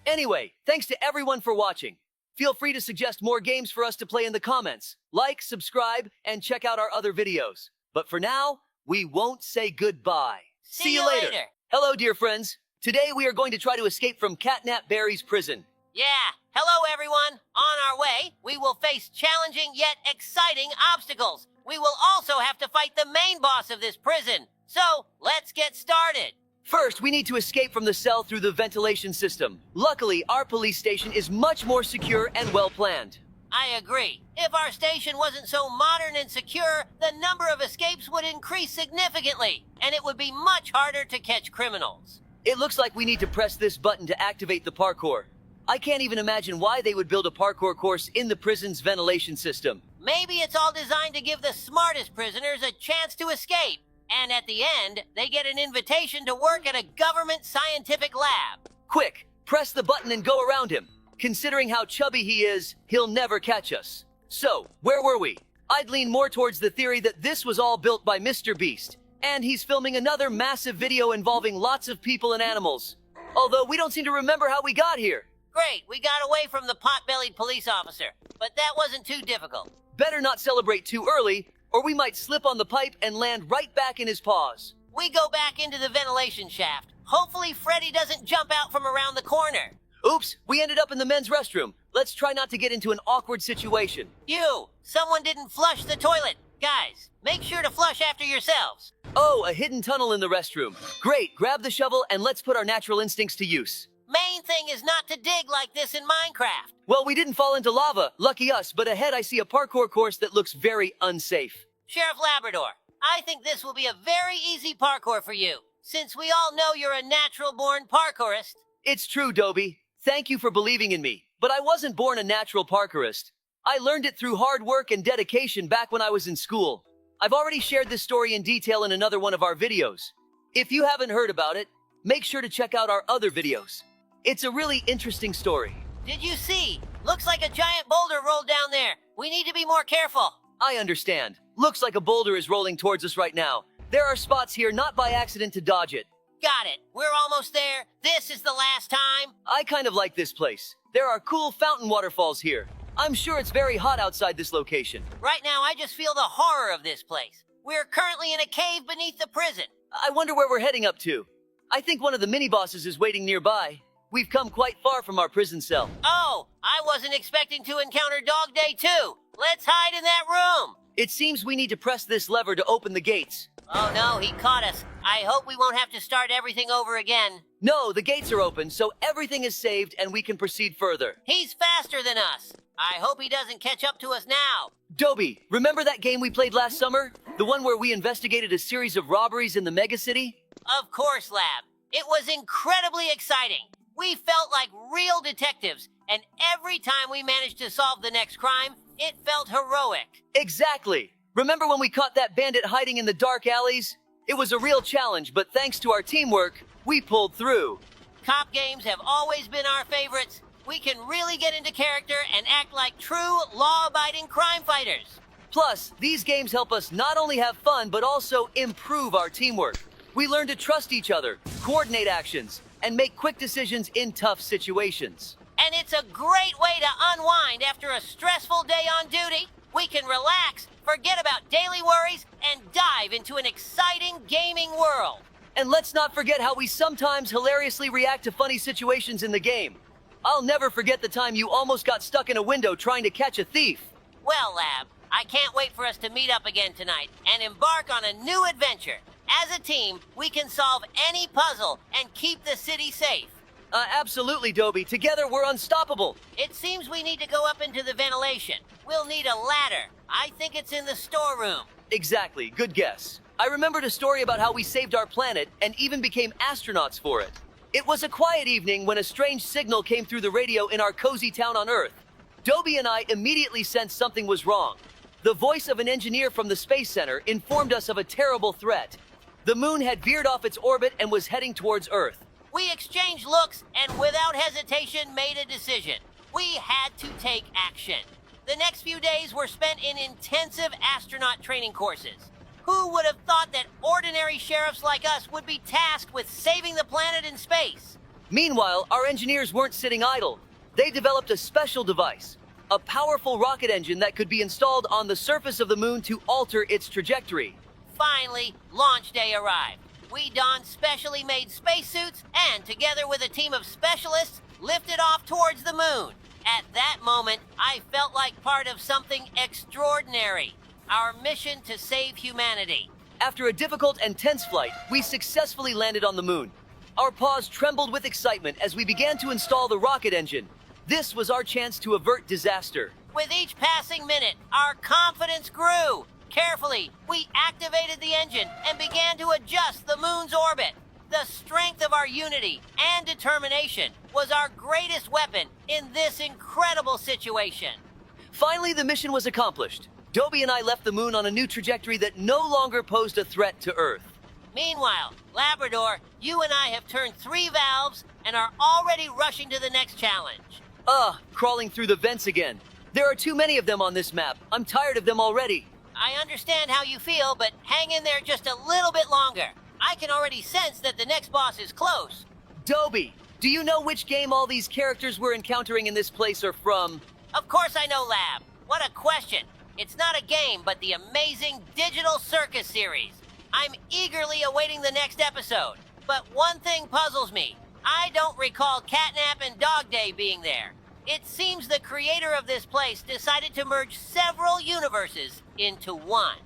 Anyway, thanks to everyone for watching. Feel free to suggest more games for us to play in the comments. Like, subscribe, and check out our other videos. But for now, we won't say goodbye. See you later. Hello, dear friends. Today we are going to try to escape from Catnap Berry's prison. Yeah. Hello, everyone. On our way, we will face challenging yet exciting obstacles. We will also have to fight the main boss of this prison. So, let's get started. First, we need to escape from the cell through the ventilation system. Luckily, our police station is much more secure and well-planned. I agree. If our station wasn't so modern and secure, the number of escapes would increase significantly, and it would be much harder to catch criminals. It looks like we need to press this button to activate the parkour. I can't even imagine why they would build a parkour course in the prison's ventilation system. Maybe it's all designed to give the smartest prisoners a chance to escape. And at the end, they get an invitation to work at a government scientific lab. Quick, press the button and go around him. Considering how chubby he is, he'll never catch us. So, where were we? I'd lean more towards the theory that this was all built by Mr. Beast. And he's filming another massive video involving lots of people and animals. Although we don't seem to remember how we got here. Great, we got away from the pot-bellied police officer. But that wasn't too difficult. Better not celebrate too early, or we might slip on the pipe and land right back in his paws. We go back into the ventilation shaft. Hopefully Freddy doesn't jump out from around the corner. Oops, we ended up in the men's restroom. Let's try not to get into an awkward situation. Someone didn't flush the toilet. Guys, make sure to flush after yourselves. Oh, a hidden tunnel in the restroom. Great, grab the shovel and let's put our natural instincts to use. Main thing is not to dig like this in Minecraft. Well, we didn't fall into lava, lucky us, but ahead I see a parkour course that looks very unsafe. Sheriff Labrador, I think this will be a very easy parkour for you, since we all know you're a natural-born parkourist. It's true, Dobie. Thank you for believing in me, but I wasn't born a natural parkourist. I learned it through hard work and dedication back when I was in school. I've already shared this story in detail in another one of our videos. If you haven't heard about it, make sure to check out our other videos. It's a really interesting story. Did you see? Looks like a giant boulder rolled down there. We need to be more careful. I understand. Looks like a boulder is rolling towards us right now. There are spots here not by accident to dodge it. Got it. We're almost there. This is the last time. I kind of like this place. There are cool fountain waterfalls here. I'm sure it's very hot outside this location. Right now, I just feel the horror of this place. We're currently in a cave beneath the prison. I wonder where we're heading up to. I think one of the mini-bosses is waiting nearby. We've come quite far from our prison cell. Oh, I wasn't expecting to encounter Dog Day too. Let's hide in that room. It seems we need to press this lever to open the gates. Oh no, he caught us. I hope we won't have to start everything over again. No, the gates are open, so everything is saved and we can proceed further. He's faster than us. I hope he doesn't catch up to us now. Dobie, remember that game we played last summer? The one where we investigated a series of robberies in the megacity? Of course, Lab. It was incredibly exciting. We felt like real detectives, and every time we managed to solve the next crime, it felt heroic. Exactly. Remember when we caught that bandit hiding in the dark alleys? It was a real challenge, but thanks to our teamwork, we pulled through. Cop games have always been our favorites. We can really get into character and act like true, law-abiding crime fighters. Plus, these games help us not only have fun, but also improve our teamwork. We learn to trust each other, coordinate actions, and make quick decisions in tough situations. And it's a great way to unwind after a stressful day on duty. We can relax, forget about daily worries, and dive into an exciting gaming world. And let's not forget how we sometimes hilariously react to funny situations in the game. I'll never forget the time you almost got stuck in a window trying to catch a thief. Well, Lab, I can't wait for us to meet up again tonight and embark on a new adventure. As a team, we can solve any puzzle and keep the city safe. Absolutely, Dobie. Together, we're unstoppable. It seems we need to go up into the ventilation. We'll need a ladder. I think it's in the storeroom. Exactly. Good guess. I remembered a story about how we saved our planet and even became astronauts for it. It was a quiet evening when a strange signal came through the radio in our cozy town on Earth. Dobie and I immediately sensed something was wrong. The voice of an engineer from the Space Center informed us of a terrible threat. The moon had veered off its orbit and was heading towards Earth. We exchanged looks and without hesitation made a decision. We had to take action. The next few days were spent in intensive astronaut training courses. Who would have thought that ordinary sheriffs like us would be tasked with saving the planet in space? Meanwhile, our engineers weren't sitting idle. They developed a special device, a powerful rocket engine that could be installed on the surface of the moon to alter its trajectory. Finally, launch day arrived. We donned specially made spacesuits and, together with a team of specialists, lifted off towards the moon. At that moment, I felt like part of something extraordinary. Our mission to save humanity. After a difficult and tense flight, we successfully landed on the moon. Our paws trembled with excitement as we began to install the rocket engine. This was our chance to avert disaster. With each passing minute, our confidence grew. Carefully, we activated the engine and began to adjust the moon's orbit. The strength of our unity and determination was our greatest weapon in this incredible situation. Finally, the mission was accomplished. Dobie and I left the moon on a new trajectory that no longer posed a threat to Earth. Meanwhile, Labrador, you and I have turned 3 valves and are already rushing to the next challenge. Crawling through the vents again. There are too many of them on this map. I'm tired of them already. I understand how you feel, but hang in there just a little bit longer. I can already sense that the next boss is close. Dobie, do you know which game all these characters we're encountering in this place are from? Of course I know, Lab. What a question. It's not a game, but the amazing Digital Circus series. I'm eagerly awaiting the next episode. But one thing puzzles me. I don't recall Catnap and Dog Day being there. It seems the creator of this place decided to merge several universes into one,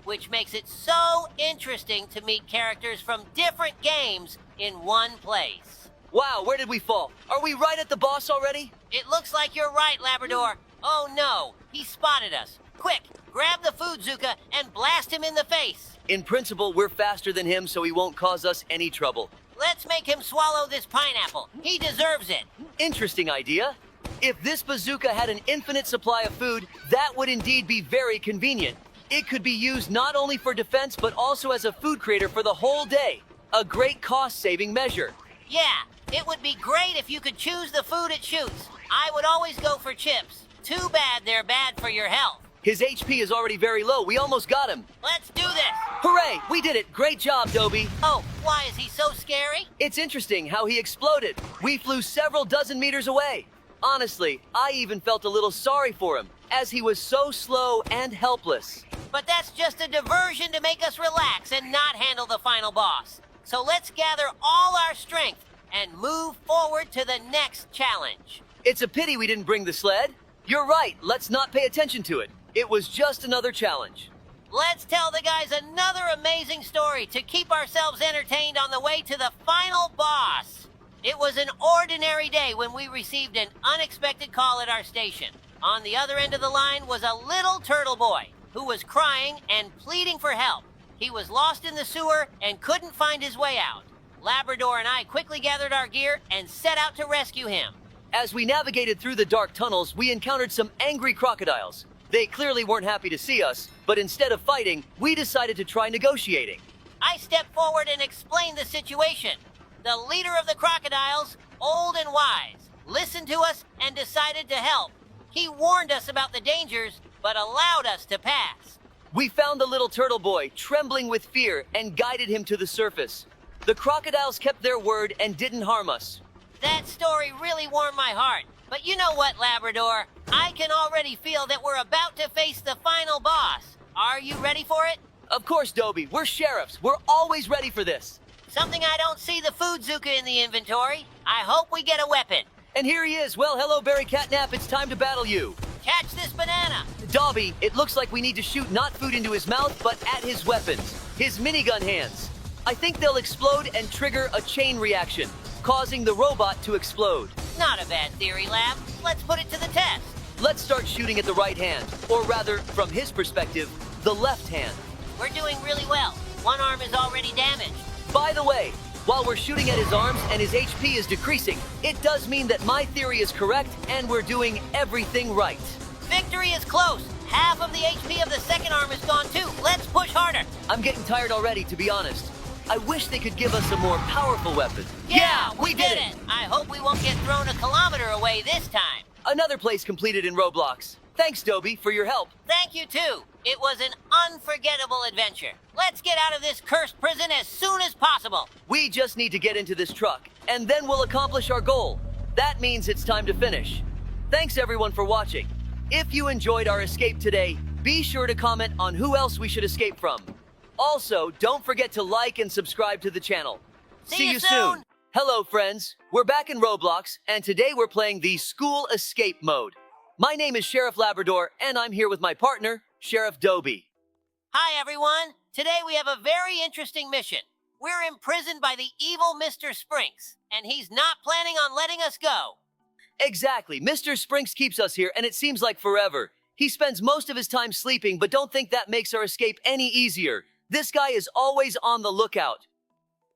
which makes it so interesting to meet characters from different games in one place. Wow, where did we fall? Are we right at the boss already? It looks like you're right, Labrador. Oh no, he spotted us. Quick, grab the food Zuka and blast him in the face. In principle, we're faster than him, so he won't cause us any trouble. Let's make him swallow this pineapple. He deserves it. Interesting idea. If this bazooka had an infinite supply of food, that would indeed be very convenient. It could be used not only for defense, but also as a food creator for the whole day. A great cost-saving measure. Yeah, it would be great if you could choose the food it shoots. I would always go for chips. Too bad they're bad for your health. His HP is already very low. We almost got him. Let's do this. Hooray! We did it. Great job, Dobie. Oh, why is he so scary? It's interesting how he exploded. We flew several dozen meters away. Honestly, I even felt a little sorry for him, as he was so slow and helpless. But that's just a diversion to make us relax and not handle the final boss. So let's gather all our strength and move forward to the next challenge. It's a pity we didn't bring the sled. You're right, let's not pay attention to it. It was just another challenge. Let's tell the guys another amazing story to keep ourselves entertained on the way to the final boss. It was an ordinary day when we received an unexpected call at our station. On the other end of the line was a little turtle boy who was crying and pleading for help. He was lost in the sewer and couldn't find his way out. Labrador and I quickly gathered our gear and set out to rescue him. As we navigated through the dark tunnels, we encountered some angry crocodiles. They clearly weren't happy to see us, but instead of fighting, we decided to try negotiating. I stepped forward and explained the situation. The leader of the crocodiles, old and wise, listened to us and decided to help. He warned us about the dangers, but allowed us to pass. We found the little turtle boy, trembling with fear, and guided him to the surface. The crocodiles kept their word and didn't harm us. That story really warmed my heart. But you know what, Labrador? I can already feel that we're about to face the final boss. Are you ready for it? Of course, Dobie. We're sheriffs. We're always ready for this. Something I don't see the food Zuka in the inventory. I hope we get a weapon. And here he is. Well, hello, Barry Catnap. It's time to battle you. Catch this banana. Dobie, it looks like we need to shoot not food into his mouth, but at his weapons. His minigun hands. I think they'll explode and trigger a chain reaction, causing the robot to explode. Not a bad theory, Lab. Let's put it to the test. Let's start shooting at the right hand, or rather, from his perspective, the left hand. We're doing really well. One arm is already damaged. By the way, while we're shooting at his arms and his HP is decreasing, it does mean that my theory is correct and we're doing everything right. Victory is close. Half of the HP of the second arm is gone too. Let's push harder. I'm getting tired already, to be honest. I wish they could give us a more powerful weapon. Yeah, we did it! I hope we won't get thrown a kilometer away this time. Another place completed in Roblox. Thanks, Dobie, for your help. Thank you, too. It was an unforgettable adventure. Let's get out of this cursed prison as soon as possible. We just need to get into this truck, and then we'll accomplish our goal. That means it's time to finish. Thanks, everyone, for watching. If you enjoyed our escape today, be sure to comment on who else we should escape from. Also, don't forget to like and subscribe to the channel. See you soon! Hello, friends. We're back in Roblox, and today we're playing the School Escape mode. My name is Sheriff Labrador, and I'm here with my partner, Sheriff Dobie. Hi, everyone. Today we have a very interesting mission. We're imprisoned by the evil Mr. Sprinks, and he's not planning on letting us go. Exactly. Mr. Sprinks keeps us here, and it seems like forever. He spends most of his time sleeping, but don't think that makes our escape any easier. This guy is always on the lookout.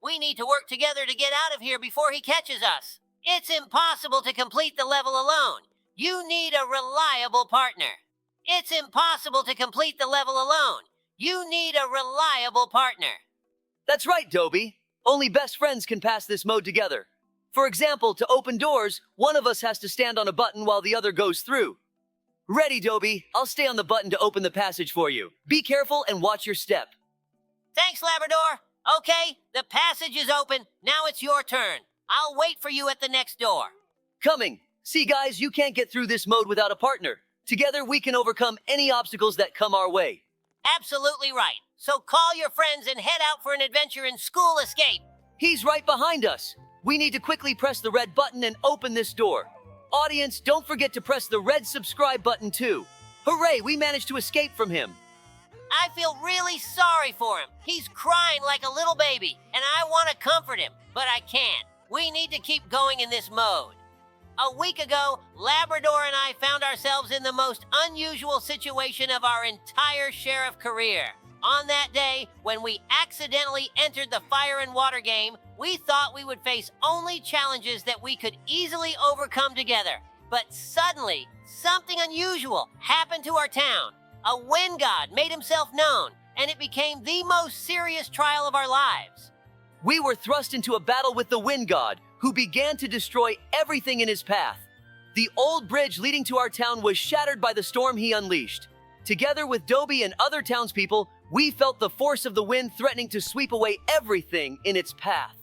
We need to work together to get out of here before he catches us. It's impossible to complete the level alone. You need a reliable partner. It's impossible to complete the level alone. You need a reliable partner. That's right, Dobie. Only best friends can pass this mode together. For example, to open doors, one of us has to stand on a button while the other goes through. Ready, Dobie. I'll stay on the button to open the passage for you. Be careful and watch your step. Thanks, Labrador. Okay, the passage is open. Now it's your turn. I'll wait for you at the next door. Coming. See, guys, you can't get through this mode without a partner. Together, we can overcome any obstacles that come our way. Absolutely right. So call your friends and head out for an adventure in School Escape. He's right behind us. We need to quickly press the red button and open this door. Audience, don't forget to press the red subscribe button too. Hooray, we managed to escape from him. I feel really sorry for him. He's crying like a little baby, and I want to comfort him, but I can't. We need to keep going in this mode. A week ago, Labrador and I found ourselves in the most unusual situation of our entire sheriff career. On that day, when we accidentally entered the fire and water game, we thought we would face only challenges that we could easily overcome together. But suddenly, something unusual happened to our town. A wind god made himself known, and it became the most serious trial of our lives. We were thrust into a battle with the wind god, who began to destroy everything in his path. The old bridge leading to our town was shattered by the storm he unleashed. Together with Dobie and other townspeople, we felt the force of the wind threatening to sweep away everything in its path.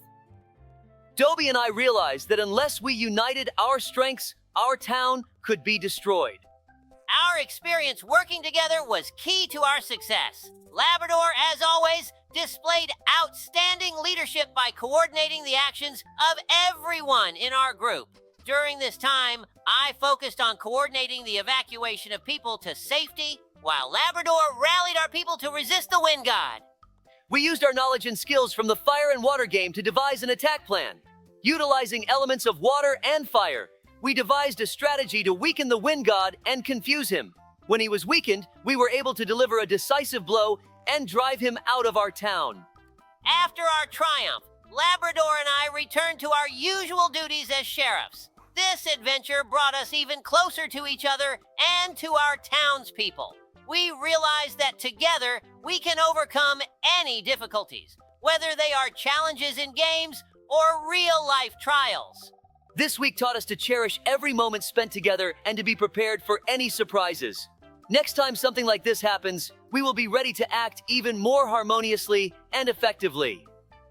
Dobie and I realized that unless we united our strengths, our town could be destroyed. Our experience working together was key to our success. Labrador, as always, displayed outstanding leadership by coordinating the actions of everyone in our group. During this time, I focused on coordinating the evacuation of people to safety while Labrador rallied our people to resist the wind god. We used our knowledge and skills from the fire and water game to devise an attack plan. Utilizing elements of water and fire, we devised a strategy to weaken the wind god and confuse him. When he was weakened, we were able to deliver a decisive blow and drive him out of our town. After our triumph, Labrador and I returned to our usual duties as sheriffs. This adventure brought us even closer to each other and to our townspeople. We realized that together we can overcome any difficulties, whether they are challenges in games or real-life trials. This week taught us to cherish every moment spent together and to be prepared for any surprises. Next time something like this happens, we will be ready to act even more harmoniously and effectively.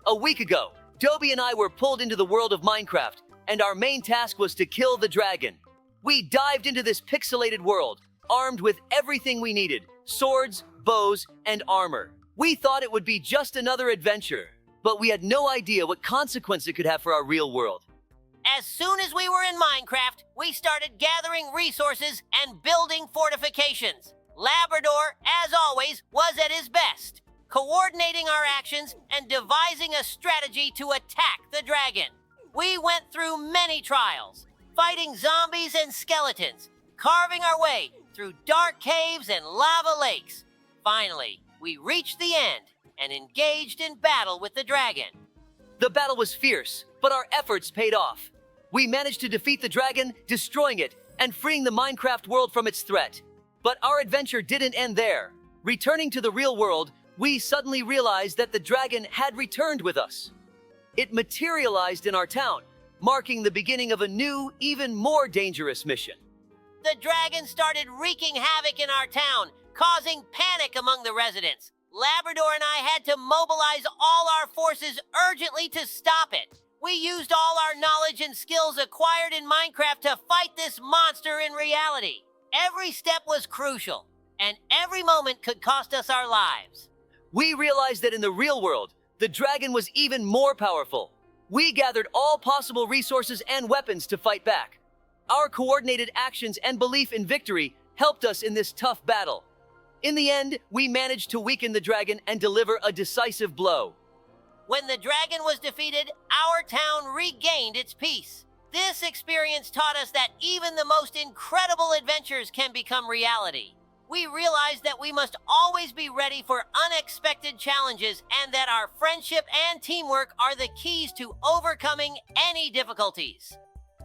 A week ago, Dobie and I were pulled into the world of Minecraft, and our main task was to kill the dragon. We dived into this pixelated world, armed with everything we needed: swords, bows, and armor. We thought it would be just another adventure, but we had no idea what consequence it could have for our real world. As soon as we were in Minecraft, we started gathering resources and building fortifications. Labrador, as always, was at his best, coordinating our actions and devising a strategy to attack the dragon. We went through many trials, fighting zombies and skeletons, carving our way through dark caves and lava lakes. Finally, we reached the end and engaged in battle with the dragon. The battle was fierce, but our efforts paid off. We managed to defeat the dragon, destroying it, and freeing the Minecraft world from its threat. But our adventure didn't end there. Returning to the real world, we suddenly realized that the dragon had returned with us. It materialized in our town, marking the beginning of a new, even more dangerous mission. The dragon started wreaking havoc in our town, causing panic among the residents. Labrador and I had to mobilize all our forces urgently to stop it. We used all our knowledge and skills acquired in Minecraft to fight this monster in reality. Every step was crucial, and every moment could cost us our lives. We realized that in the real world, the dragon was even more powerful. We gathered all possible resources and weapons to fight back. Our coordinated actions and belief in victory helped us in this tough battle. In the end, we managed to weaken the dragon and deliver a decisive blow. When the dragon was defeated, our town regained its peace. This experience taught us that even the most incredible adventures can become reality. We realized that we must always be ready for unexpected challenges and that our friendship and teamwork are the keys to overcoming any difficulties.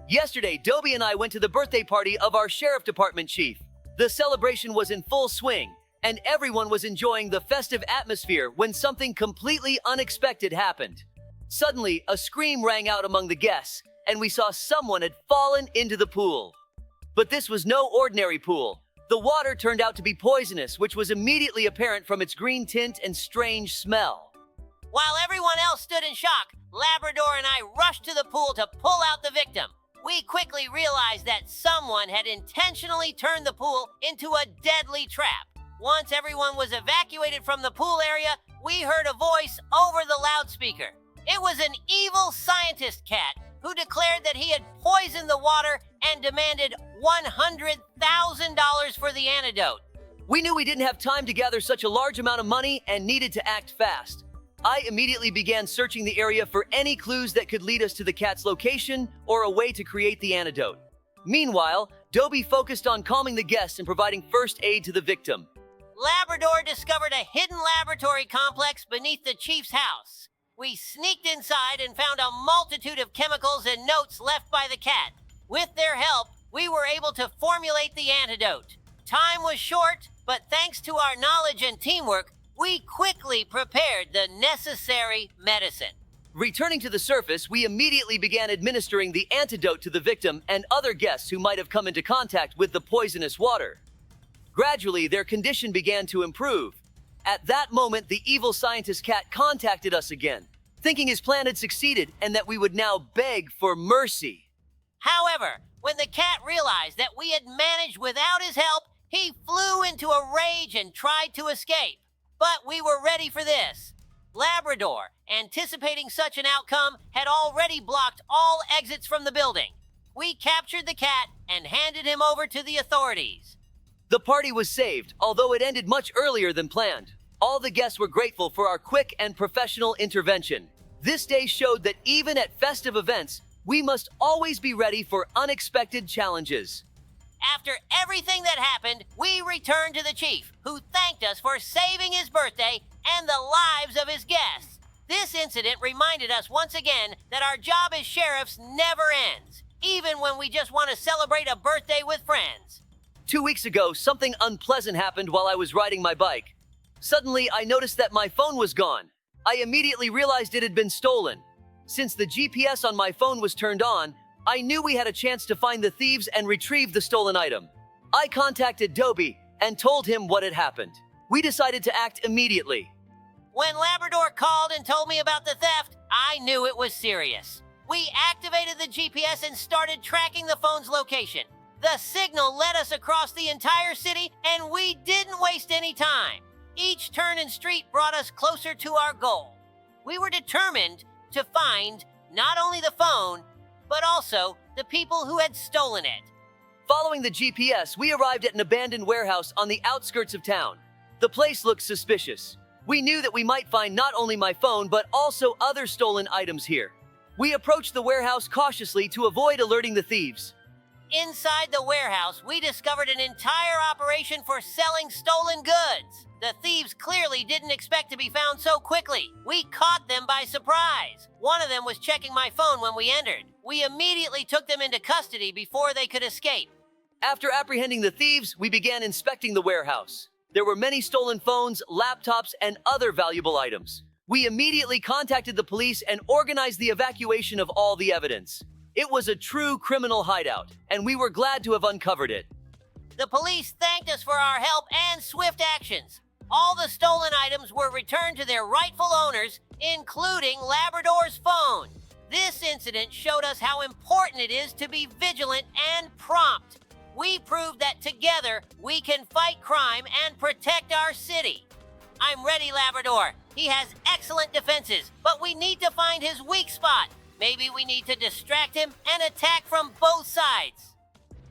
Yesterday, Dobie and I went to the birthday party of our sheriff department chief. The celebration was in full swing, and everyone was enjoying the festive atmosphere when something completely unexpected happened. Suddenly, a scream rang out among the guests, and we saw someone had fallen into the pool. But this was no ordinary pool. The water turned out to be poisonous, which was immediately apparent from its green tint and strange smell. While everyone else stood in shock, Labrador and I rushed to the pool to pull out the victim. We quickly realized that someone had intentionally turned the pool into a deadly trap. Once everyone was evacuated from the pool area, we heard a voice over the loudspeaker. It was an evil scientist cat who declared that he had poisoned the water and demanded $100,000 for the antidote. We knew we didn't have time to gather such a large amount of money and needed to act fast. I immediately began searching the area for any clues that could lead us to the cat's location or a way to create the antidote. Meanwhile, Dobie focused on calming the guests and providing first aid to the victim. Labrador discovered a hidden laboratory complex beneath the chief's house. We sneaked inside and found a multitude of chemicals and notes left by the cat. With their help, we were able to formulate the antidote. Time was short, but thanks to our knowledge and teamwork, we quickly prepared the necessary medicine. Returning to the surface, we immediately began administering the antidote to the victim and other guests who might have come into contact with the poisonous water. Gradually, their condition began to improve. At that moment, the evil scientist cat contacted us again, thinking his plan had succeeded and that we would now beg for mercy. However, when the cat realized that we had managed without his help, he flew into a rage and tried to escape. But we were ready for this. Labrador, anticipating such an outcome, had already blocked all exits from the building. We captured the cat and handed him over to the authorities. The party was saved, although it ended much earlier than planned. All the guests were grateful for our quick and professional intervention. This day showed that even at festive events, we must always be ready for unexpected challenges. After everything that happened, we returned to the chief, who thanked us for saving his birthday and the lives of his guests. This incident reminded us once again that our job as sheriffs never ends, even when we just want to celebrate a birthday with friends. 2 weeks ago, something unpleasant happened while I was riding my bike. Suddenly, I noticed that my phone was gone. I immediately realized it had been stolen. Since the GPS on my phone was turned on, I knew we had a chance to find the thieves and retrieve the stolen item. I contacted Dobie and told him what had happened. We decided to act immediately. When Labrador called and told me about the theft, I knew it was serious. We activated the GPS and started tracking the phone's location. The signal led us across the entire city, and we didn't waste any time. Each turn and street brought us closer to our goal. We were determined to find not only the phone, but also the people who had stolen it. Following the GPS, we arrived at an abandoned warehouse on the outskirts of town. The place looked suspicious. We knew that we might find not only my phone, but also other stolen items here. We approached the warehouse cautiously to avoid alerting the thieves. Inside the warehouse, we discovered an entire operation for selling stolen goods. The thieves clearly didn't expect to be found so quickly. We caught them by surprise. One of them was checking my phone when we entered. We immediately took them into custody before they could escape. After apprehending the thieves, we began inspecting the warehouse. There were many stolen phones, laptops, and other valuable items. We immediately contacted the police and organized the evacuation of all the evidence. It was a true criminal hideout, and we were glad to have uncovered it. The police thanked us for our help and swift actions. All the stolen items were returned to their rightful owners, including Labrador's phone. This incident showed us how important it is to be vigilant and prompt. We proved that together we can fight crime and protect our city. I'm ready, Labrador. He has excellent defenses, but we need to find his weak spot. Maybe we need to distract him and attack from both sides.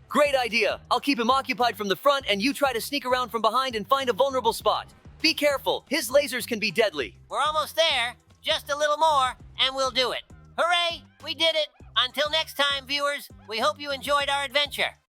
Great idea. I'll keep him occupied from the front and you try to sneak around from behind and find a vulnerable spot. Be careful. His lasers can be deadly. We're almost there. Just a little more, and we'll do it. Hooray! We did it! Until next time, viewers, we hope you enjoyed our adventure.